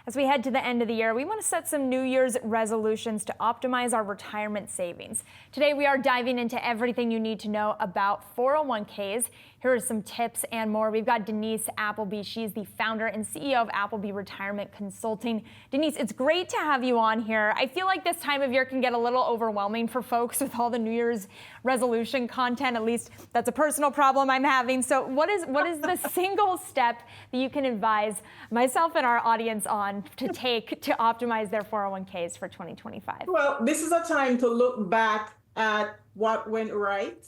As we head to the end of the year, we want to set some New Year's resolutions to optimize our retirement savings. Today, we are diving into everything you need to know about 401ks. Here are some tips and more. We've got Denise Appleby. She's the founder and CEO of Appleby Retirement Consulting. Denise, it's great to have you on here. I feel like this time of year can get a little overwhelming for folks with all the New Year's resolution content. At least that's a personal problem I'm having. So what is the single step that you can advise myself and our audience on to take to optimize their 401ks for 2025? Well, this is a time to look back at what went right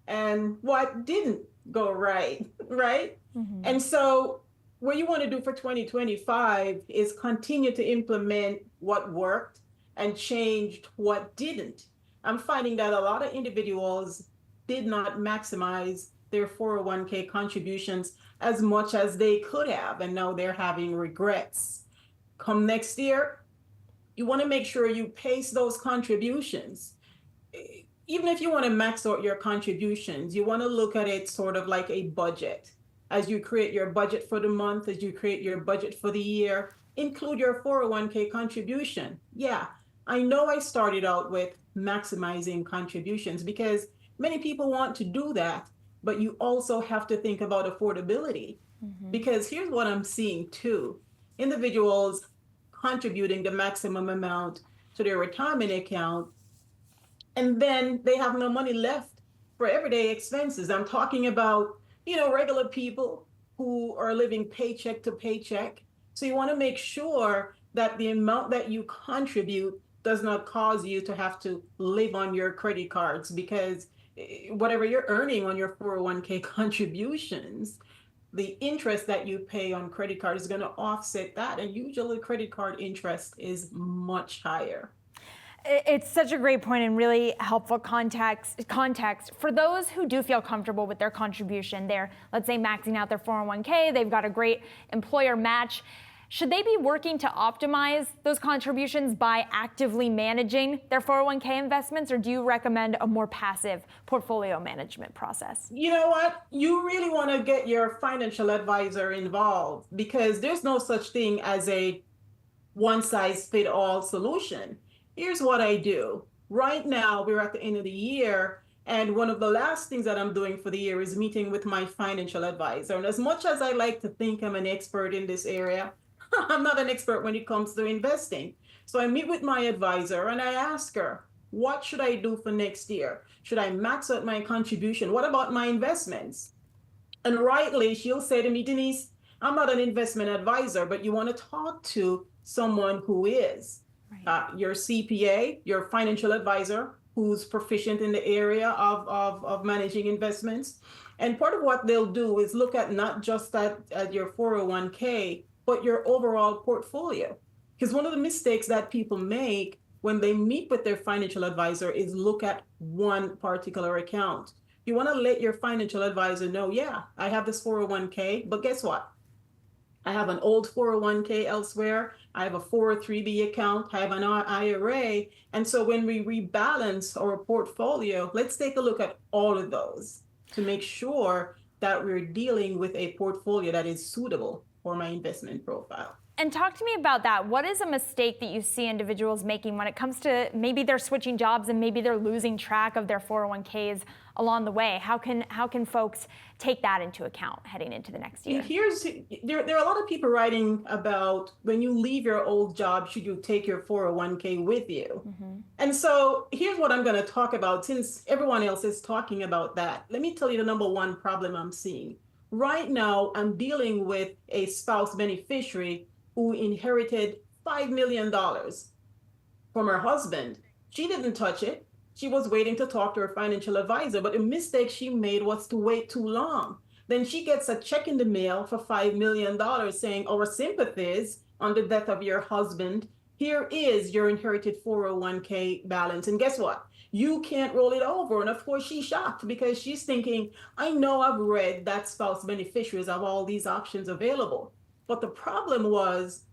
and what didn't go right, right? Mm-hmm. And so what you want to do for 2025 is continue to implement what worked and changed what didn't. I'm finding that a lot of individuals did not maximize their 401k contributions as much as they could have, and now they're having regrets. Come next year, you want to make sure you pace those contributions. Even if you want to max out your contributions, you want to look at it sort of like a budget. As you create your budget for the month, as you create your budget for the year, include your 401k contribution. Yeah, I know I started out with maximizing contributions because many people want to do that, but you also have to think about affordability. Mm-hmm. Because here's what I'm seeing too. Individuals contributing the maximum amount to their retirement account, and then they have no money left for everyday expenses. I'm talking about, regular people who are living paycheck to paycheck. So you want to make sure that the amount that you contribute does not cause you to have to live on your credit cards, because whatever you're earning on your 401k contributions, the interest that you pay on credit card is going to offset that. And usually credit card interest is much higher. It's such a great point and really helpful context. For those who do feel comfortable with their contribution, they're, let's say, maxing out their 401k, they've got a great employer match. Should they be working to optimize those contributions by actively managing their 401k investments, or do you recommend a more passive portfolio management process? You know what? You really want to get your financial advisor involved, because there's no such thing as a one-size-fits-all solution. Here's what I do. Right now, we're at the end of the year, and one of the last things that I'm doing for the year is meeting with my financial advisor. And as much as I like to think I'm an expert in this area, I'm not an expert when it comes to investing. So I meet with my advisor and I ask her, what should I do for next year? Should I max out my contribution? What about my investments? And rightly, she'll say to me, Denise, I'm not an investment advisor, but you want to talk to someone who is. Your CPA, your financial advisor, who's proficient in the area of managing investments. And part of what they'll do is look at not just at your 401k, but your overall portfolio. Because one of the mistakes that people make when they meet with their financial advisor is look at one particular account. You want to let your financial advisor know, yeah, I have this 401k, but guess what? I have an old 401k elsewhere. I have a 403b account. I have an IRA. And so when we rebalance our portfolio, let's take a look at all of those to make sure that we're dealing with a portfolio that is suitable for my investment profile. And talk to me about that. What is a mistake that you see individuals making when it comes to maybe they're switching jobs and maybe they're losing track of their 401ks along the way? How can folks take that into account heading into the next year? There are a lot of people writing about when you leave your old job, should you take your 401k with you? Mm-hmm. And so here's what I'm going to talk about. Since everyone else is talking about that, let me tell you the number one problem I'm seeing. Right now, I'm dealing with a spouse beneficiary who inherited $5 million from her husband. She didn't touch it. She was waiting to talk to her financial advisor, but the mistake she made was to wait too long. Then she gets a check in the mail for $5 million saying, our sympathies on the death of your husband. Here is your inherited 401k balance. And guess what? You can't roll it over. And of course, she's shocked because she's thinking, I know I've read that spouse beneficiaries have all these options available. But the problem was,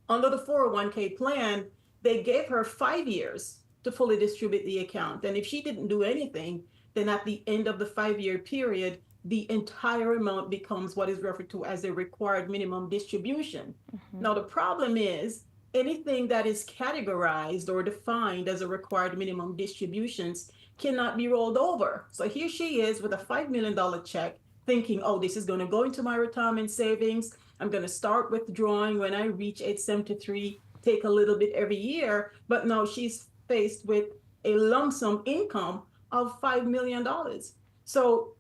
under the 401k plan, they gave her 5 years to fully distribute the account. And if she didn't do anything, then at the end of the 5-year period, the entire amount becomes what is referred to as a required minimum distribution. Now, the problem is anything that is categorized or defined as a required minimum distributions cannot be rolled over. So here she is with a $5 million check thinking, oh, this is going to go into my retirement savings. I'm going to start withdrawing when I reach age 73, take a little bit every year. But now she's faced with a lump sum income of $5 million. So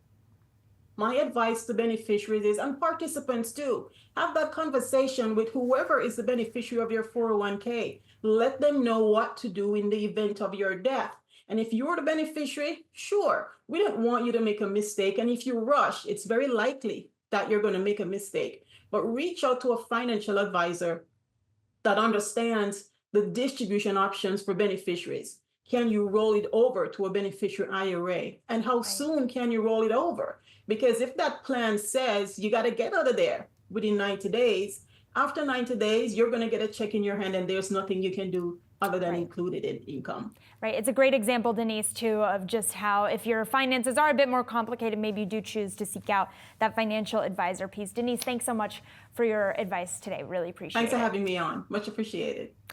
my advice to beneficiaries is, and participants too, have that conversation with whoever is the beneficiary of your 401k. Let them know what to do in the event of your death. And if you're the beneficiary, sure, we don't want you to make a mistake. And if you rush, it's very likely that you're going to make a mistake. But reach out to a financial advisor that understands the distribution options for beneficiaries. Can you roll it over to a beneficiary IRA? And how soon can you roll it over? Because if that plan says you got to get out of there within 90 days, after 90 days, you're going to get a check in your hand and there's nothing you can do other than include it in income. Right. It's a great example, Denise, too, of just how if your finances are a bit more complicated, maybe you do choose to seek out that financial advisor piece. Denise, thanks so much for your advice today. Really appreciate it. Thanks for having me on. Much appreciated.